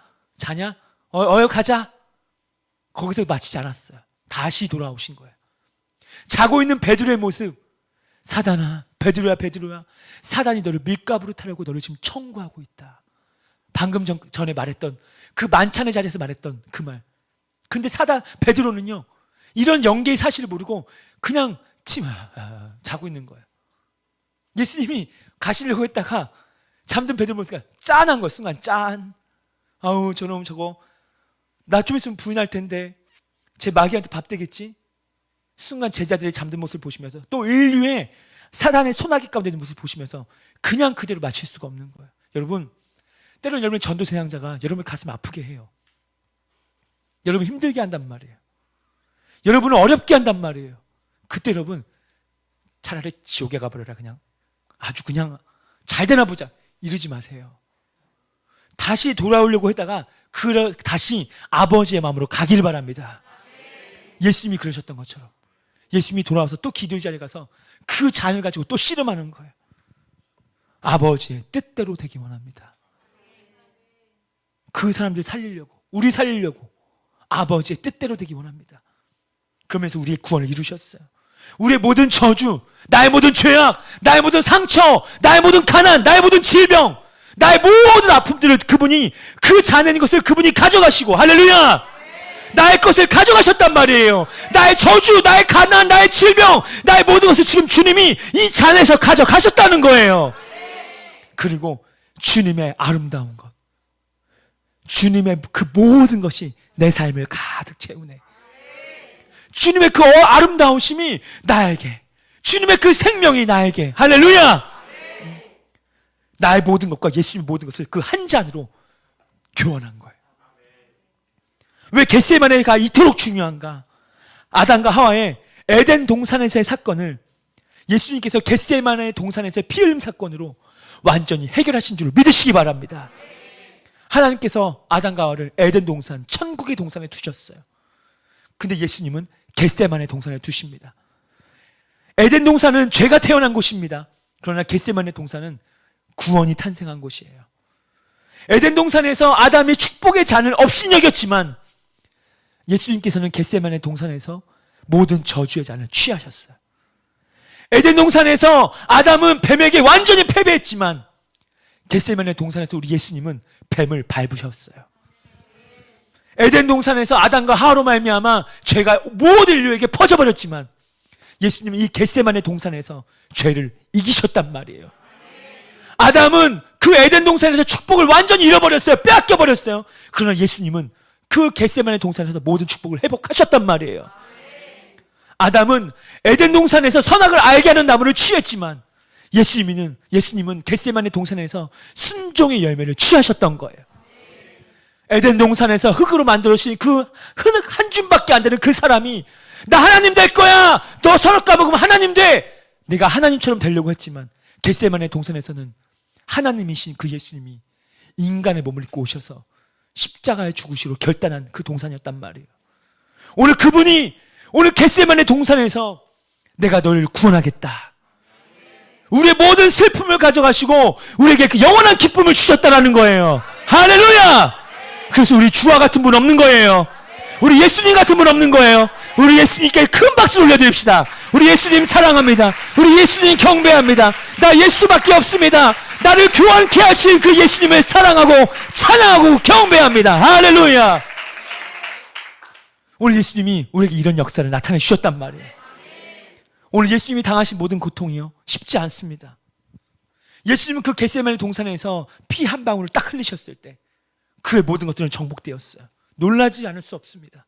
가자. 거기서 마치지 않았어요. 다시 돌아오신 거예요. 자고 있는 베드로의 모습, 사단아, 베드로야, 사단이 너를 밀가부로 타려고 너를 지금 청구하고 있다. 방금 전에 말했던 그 만찬의 자리에서 말했던 그 말. 근데 베드로는요, 이런 영계의 사실을 모르고 그냥 자고 있는 거예요. 예수님이 가시려고 했다가 잠든 베드로 모습이 짠한 거예요. 순간 짠. 아우, 저놈 저거 나 좀 있으면 부인할 텐데 제 마귀한테 밥 되겠지? 순간 제자들의 잠든 모습을 보시면서 또 인류의 사단의 소나기 가운데 있는 모습을 보시면서 그냥 그대로 마칠 수가 없는 거예요. 여러분, 때로는 여러분의 전도세 상자가 여러분의 가슴 아프게 해요. 여러분 힘들게 한단 말이에요. 여러분을 어렵게 한단 말이에요. 그때 여러분 차라리 지옥에 가버려라. 그냥 아주 그냥 잘 되나 보자 이러지 마세요. 다시 돌아오려고 했다가 다시 아버지의 마음으로 가길 바랍니다. 예수님이 그러셨던 것처럼 예수님이 돌아와서 또 기도의 자리에 가서 그 잔을 가지고 또 씨름하는 거예요. 아버지의 뜻대로 되기 원합니다. 그 사람들 살리려고, 우리 살리려고 아버지의 뜻대로 되기 원합니다. 그러면서 우리의 구원을 이루셨어요. 우리의 모든 저주, 나의 모든 죄악, 나의 모든 상처, 나의 모든 가난, 나의 모든 질병, 나의 모든 아픔들을 그분이, 그 잔에 있는 것을 그분이 가져가시고, 할렐루야! 나의 것을 가져가셨단 말이에요. 나의 저주, 나의 가난, 나의 질병, 나의 모든 것을 지금 주님이 이 잔에서 가져가셨다는 거예요. 그리고 주님의 아름다운 것, 주님의 그 모든 것이 내 삶을 가득 채우네. 주님의 그 아름다우심이 나에게, 주님의 그 생명이 나에게, 할렐루야! 나의 모든 것과 예수님의 모든 것을 그 한 잔으로 교환한 거예요. 왜 겟세마네가 이토록 중요한가? 아담과 하와의 에덴 동산에서의 사건을 예수님께서 겟세마네 동산에서의 피 흘림 사건으로 완전히 해결하신 줄 믿으시기 바랍니다. 하나님께서 아담과 하와를 에덴 동산, 천국의 동산에 두셨어요. 근데 예수님은 겟세마네 동산에 두십니다. 에덴 동산은 죄가 태어난 곳입니다. 그러나 겟세마네 동산은 구원이 탄생한 곳이에요. 에덴 동산에서 아담이 축복의 잔을 업신여겼지만 예수님께서는 겟세마네 동산에서 모든 저주의 잔을 취하셨어요. 에덴 동산에서 아담은 뱀에게 완전히 패배했지만 겟세마네 동산에서 우리 예수님은 뱀을 밟으셨어요. 에덴 동산에서 아담과 하와로 말미암아 죄가 모든 인류에게 퍼져버렸지만 예수님은 이 겟세마네 동산에서 죄를 이기셨단 말이에요. 아담은 그 에덴 동산에서 축복을 완전히 잃어버렸어요. 빼앗겨버렸어요. 그러나 예수님은 그 겟세마네 동산에서 모든 축복을 회복하셨단 말이에요. 아담은 에덴 동산에서 선악을 알게 하는 나무를 취했지만 예수님은 겟세마네 동산에서 순종의 열매를 취하셨던 거예요. 에덴 동산에서 흙으로 만들어진 그 흙 한 줌밖에 안 되는 그 사람이 나 하나님 될 거야. 너 선악 까먹으면 하나님 돼. 내가 하나님처럼 되려고 했지만 겟세마네 동산에서는 하나님이신 그 예수님이 인간의 몸을 입고 오셔서 십자가에 죽으시로 결단한 그 동산이었단 말이에요. 오늘 그분이 오늘 겟세마네 동산에서 내가 너를 구원하겠다. 우리의 모든 슬픔을 가져가시고 우리에게 그 영원한 기쁨을 주셨다라는 거예요. 할렐루야! 그래서 우리 주와 같은 분 없는 거예요. 우리 예수님 같은 분 없는 거예요. 우리 예수님께 큰 박수 올려드립시다. 우리 예수님 사랑합니다. 우리 예수님 경배합니다. 나 예수밖에 없습니다. 나를 교환케 하신 그 예수님을 사랑하고 찬양하고 경배합니다. 할렐루야. 오늘 예수님이 우리에게 이런 역사를 나타내 주셨단 말이에요. 오늘 예수님이 당하신 모든 고통이요 쉽지 않습니다. 예수님은 그 겟세마네 동산에서 피 한 방울을 딱 흘리셨을 때 그의 모든 것들은 정복되었어요. 놀라지 않을 수 없습니다.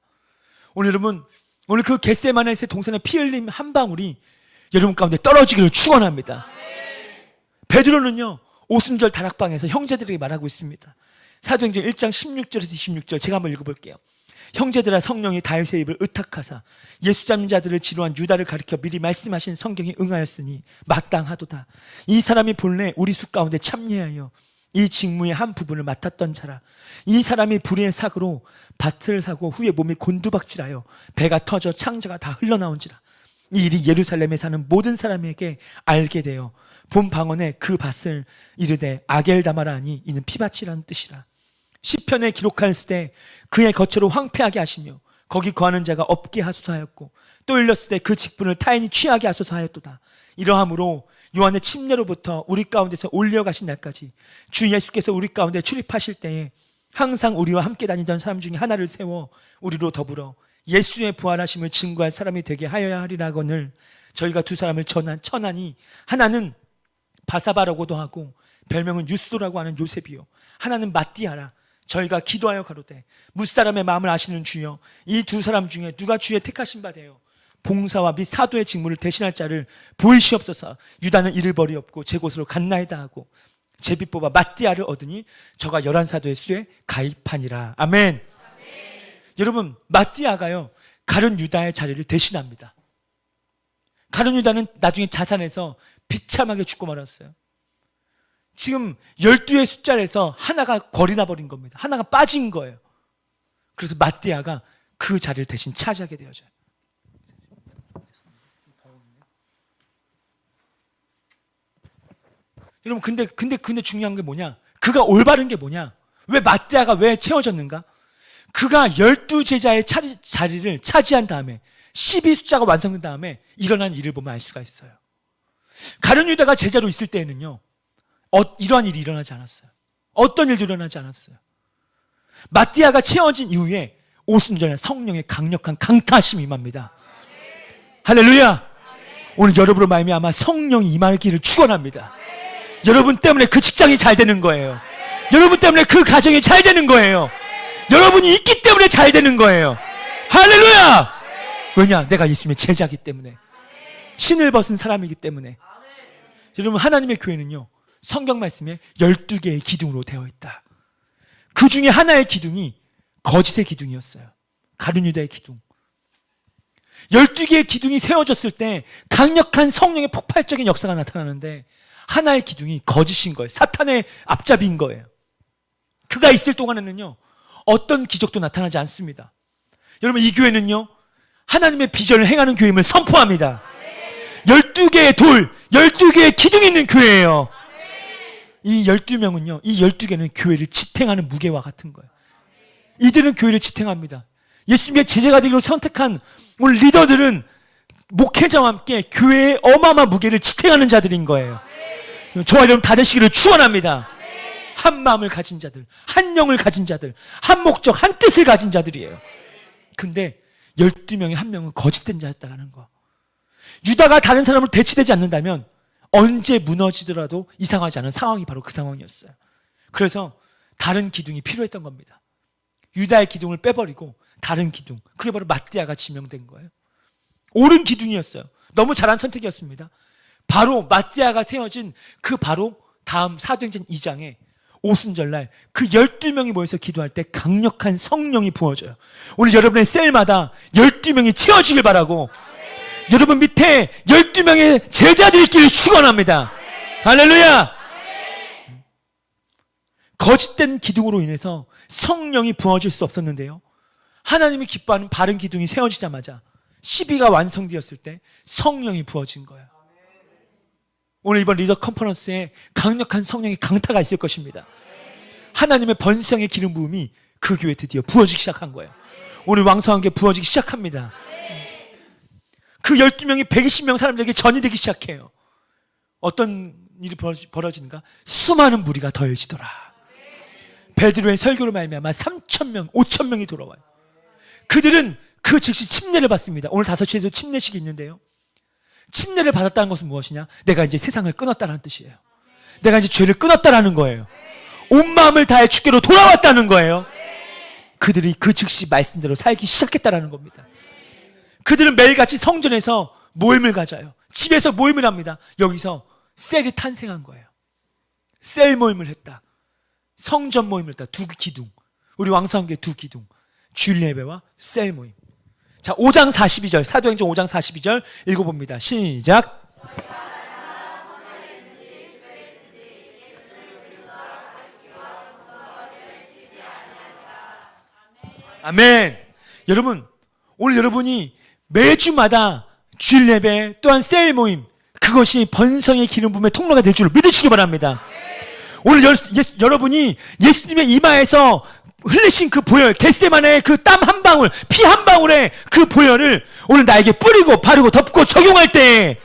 오늘 여러분, 오늘 그 겟세마네의 동산의 피 흘림 한 방울이 여러분 가운데 떨어지기를 축원합니다. 베드로는요 오순절 다락방에서 형제들에게 말하고 있습니다. 사도행전 1장 16절에서 26절 제가 한번 읽어볼게요. 형제들아, 성령이 다윗의 입을 의탁하사 예수 잡는 자들을 지로한 유다를 가리켜 미리 말씀하신 성경에 응하였으니 마땅하도다. 이 사람이 본래 우리 수 가운데 참여하여 이 직무의 한 부분을 맡았던 자라. 이 사람이 불의의 사고로 밭을 사고 후에 몸이 곤두박질하여 배가 터져 창자가 다 흘러나온지라. 이 일이 예루살렘에 사는 모든 사람에게 알게 되어 본 방언에 그 밭을 이르되 아겔다마라 하니 이는 피밭이라는 뜻이라. 시편에 기록하였을 그의 거처로 황폐하게 하시며 거기 거하는 자가 없게 하소서 하였고 또 일렀을 때 그 직분을 타인이 취하게 하소서 하였도다. 이러함으로 요한의 침례로부터 우리 가운데서 올려가신 날까지 주 예수께서 우리 가운데 출입하실 때에 항상 우리와 함께 다니던 사람 중에 하나를 세워 우리로 더불어 예수의 부활하심을 증거할 사람이 되게 하여야 하리라거늘 저희가 두 사람을 천하니 하나는 바사바라고도 하고 별명은 유스도라고 하는 요셉이요 하나는 마띠아라. 저희가 기도하여 가로되 무사람의 마음을 아시는 주여 이 두 사람 중에 누가 주의 택하신 바 되어 봉사와 및 사도의 직무를 대신할 자를 보이시옵소서. 유다는 이를 버리옵고 제 곳으로 갔나이다 하고 제비 뽑아 마띠아를 얻으니 저가 11사도의 수에 가입하니라. 아멘. 여러분, 마띠아가요 가룟 유다의 자리를 대신합니다. 가룟 유다는 나중에 자살해서 비참하게 죽고 말았어요. 지금 12의 숫자에서 하나가 거리나 버린 겁니다. 하나가 빠진 거예요. 그래서 마띠아가 그 자리를 대신 차지하게 되어져요. 여러분, 근데 중요한 게 뭐냐? 그가 올바른 게 뭐냐? 왜 마띠아가 왜 채워졌는가? 그가 12제자의 자리를 차지한 다음에 12 숫자가 완성된 다음에 일어난 일을 보면 알 수가 있어요. 가룟 유다가 제자로 있을 때에는요 이러한 일이 일어나지 않았어요. 어떤 일도 일어나지 않았어요. 마띠아가 채워진 이후에 오순절에 성령의 강력한 강타하심이 임합니다. 할렐루야. 오늘 여러분으로 말미암아 성령이 임하기를 축원합니다. 여러분 때문에 그 직장이 잘 되는 거예요. 여러분 때문에 그 가정이 잘 되는 거예요. 여러분이 있기 때문에 잘 되는 거예요. 할렐루야. 왜냐? 내가 예수님의 제자이기 때문에, 신을 벗은 사람이기 때문에. 여러분, 하나님의 교회는요 성경 말씀에 12개의 기둥으로 되어 있다. 그 중에 하나의 기둥이 거짓의 기둥이었어요. 가룟 유다의 기둥. 12개의 기둥이 세워졌을 때 강력한 성령의 폭발적인 역사가 나타나는데 하나의 기둥이 거짓인 거예요. 사탄의 앞잡이인 거예요. 그가 있을 동안에는요 어떤 기적도 나타나지 않습니다. 여러분, 이 교회는요 하나님의 비전을 행하는 교회임을 선포합니다. 12개의 돌, 12개의 기둥이 있는 교회예요. 이 12명은요, 이 12개는 교회를 지탱하는 무게와 같은 거예요. 이들은 교회를 지탱합니다. 예수님의 제자가 되기로 선택한 오늘 리더들은 목회자와 함께 교회의 어마어마한 무게를 지탱하는 자들인 거예요. 저와 여러분 다 되시기를 축원합니다. 한 마음을 가진 자들, 한 영을 가진 자들, 한 목적, 한 뜻을 가진 자들이에요. 근데 12명의 한 명은 거짓된 자였다라는 거. 유다가 다른 사람으로 대치되지 않는다면 언제 무너지더라도 이상하지 않은 상황이 바로 그 상황이었어요. 그래서 다른 기둥이 필요했던 겁니다. 유다의 기둥을 빼버리고 다른 기둥, 그게 바로 마띠아가 지명된 거예요. 옳은 기둥이었어요. 너무 잘한 선택이었습니다. 바로 마띠아가 세워진 그 바로 다음 사도행전 2장에 오순절날 그 12명이 모여서 기도할 때 강력한 성령이 부어져요. 오늘 여러분의 셀마다 12명이 채워지길 바라고, 여러분 밑에 12명의 제자들이 있기를 축원합니다. 할렐루야. 거짓된 기둥으로 인해서 성령이 부어질 수 없었는데요, 하나님이 기뻐하는 바른 기둥이 세워지자마자 12가 완성되었을 때 성령이 부어진 거예요. 오늘 이번 리더 컨퍼런스에 강력한 성령의 강타가 있을 것입니다. 하나님의 번성의 기름 부음이 그 교회에 드디어 부어지기 시작한 거예요. 오늘 왕성한 게 부어지기 시작합니다. 그 12명이 120명 사람들에게 전이 되기 시작해요. 어떤 일이 벌어지는가? 수많은 무리가 더해지더라. 베드로의 설교로 말미암아 3,000명, 5,000명이 돌아와요. 그들은 그 즉시 침례를 받습니다. 오늘 5시에도 침례식이 있는데요, 침례를 받았다는 것은 무엇이냐? 내가 이제 세상을 끊었다는 뜻이에요. 내가 이제 죄를 끊었다는 거예요. 온 마음을 다해 주께로 돌아왔다는 거예요. 그들이 그 즉시 말씀대로 살기 시작했다는 겁니다. 그들은 매일같이 성전에서 모임을 가져요. 집에서 모임을 합니다. 여기서 셀이 탄생한 거예요. 셀 모임을 했다. 성전 모임을 했다. 두 기둥. 우리 왕성교회 두 기둥. 주일 예배와 셀 모임. 자, 5장 42절, 사도행전 5장 42절 읽어봅니다. 시작. 아멘. 여러분, 오늘 여러분이 매주마다 주일 예배 또한 셀 모임, 그것이 번성의 기름 부음의 통로가 될 줄 믿으시기 바랍니다. 오늘 여러분이 예수님의 이마에서 흘리신 그 보혈, 겟세마네의 그 땀 한 방울, 피 한 방울의 그 보혈을 오늘 나에게 뿌리고 바르고 덮고 적용할 때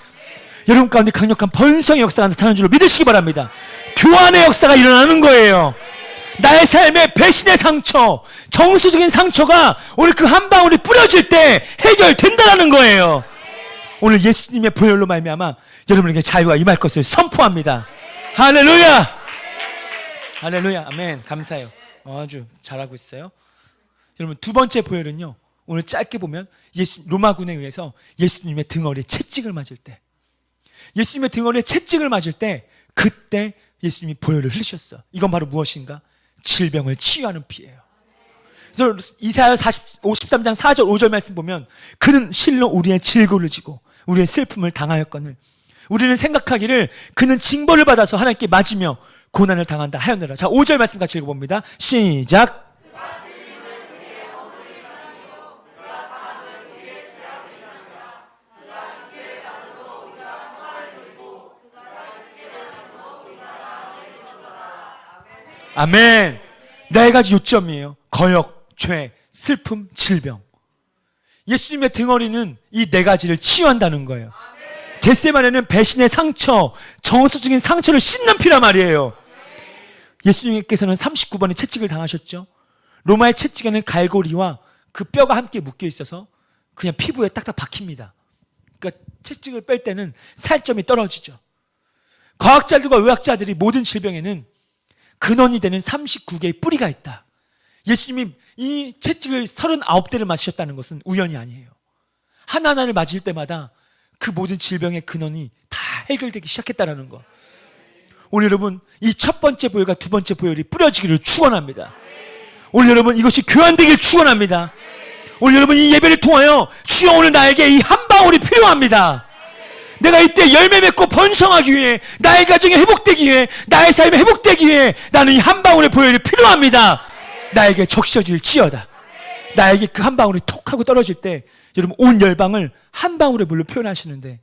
여러분 가운데 강력한 번성의 역사가 나타나는 줄 믿으시기 바랍니다. 교환의 역사가 일어나는 거예요. 나의 삶의 배신의 상처, 정수적인 상처가 오늘 그 한 방울이 뿌려질 때 해결된다는 거예요. 오늘 예수님의 보혈로 말미암아 여러분에게 자유가 임할 것을 선포합니다. 할렐루야! 할렐루야! 아멘. 감사해요. 아주 잘하고 있어요. 여러분, 두 번째 보혈은요, 오늘 짧게 보면 로마군에 의해서 예수님의 등허리에 채찍을 맞을 때, 예수님의 등허리에 채찍을 맞을 때 그때 예수님이 보혈을 흘리셨어. 이건 바로 무엇인가? 질병을 치유하는 피예요. 그래서 이사야 53장 4절 5절 말씀 보면 그는 실로 우리의 질고를 지고 우리의 슬픔을 당하였거늘 우리는 생각하기를 그는 징벌을 받아서 하나님께 맞으며 고난을 당한다 하였느라. 자, 5절 말씀 같이 읽어봅니다. 시작. 아멘. 네 가지 요점이에요. 거역, 죄, 슬픔, 질병. 예수님의 등허리는 이 네 가지를 치유한다는 거예요. 겟세마네는 배신의 상처, 정서적인 상처를 씻는 피란 말이에요. 예수님께서는 39번의 채찍을 당하셨죠. 로마의 채찍에는 갈고리와 그 뼈가 함께 묶여 있어서 그냥 피부에 딱딱 박힙니다. 그러니까 채찍을 뺄 때는 살점이 떨어지죠. 과학자들과 의학자들이 모든 질병에는 근원이 되는 39개의 뿌리가 있다. 예수님이 이 채찍을 39대를 맞으셨다는 것은 우연이 아니에요. 하나하나를 맞을 때마다 그 모든 질병의 근원이 다 해결되기 시작했다는 거. 오늘 여러분, 이 첫 번째 보혈과 두 번째 보혈이 뿌려지기를 축원합니다. 오늘 여러분, 이것이 교환되기를 축원합니다. 오늘 여러분, 이 예배를 통하여 주여 오늘 나에게 이 한 방울이 필요합니다. 내가 이때 열매 맺고 번성하기 위해, 나의 가정이 회복되기 위해, 나의 삶이 회복되기 위해 나는 이 한 방울의 보혈이 필요합니다. 나에게 적셔질지어다. 나에게 그 한 방울이 톡 하고 떨어질 때 여러분 온 열방을 한 방울의 물로 표현하시는데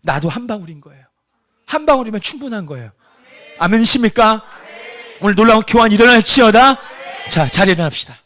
나도 한 방울인 거예요. 한 방울이면 충분한 거예요. 아멘이십니까? 오늘 놀라운 교환이 일어날지어다. 자, 자리에 일어납시다.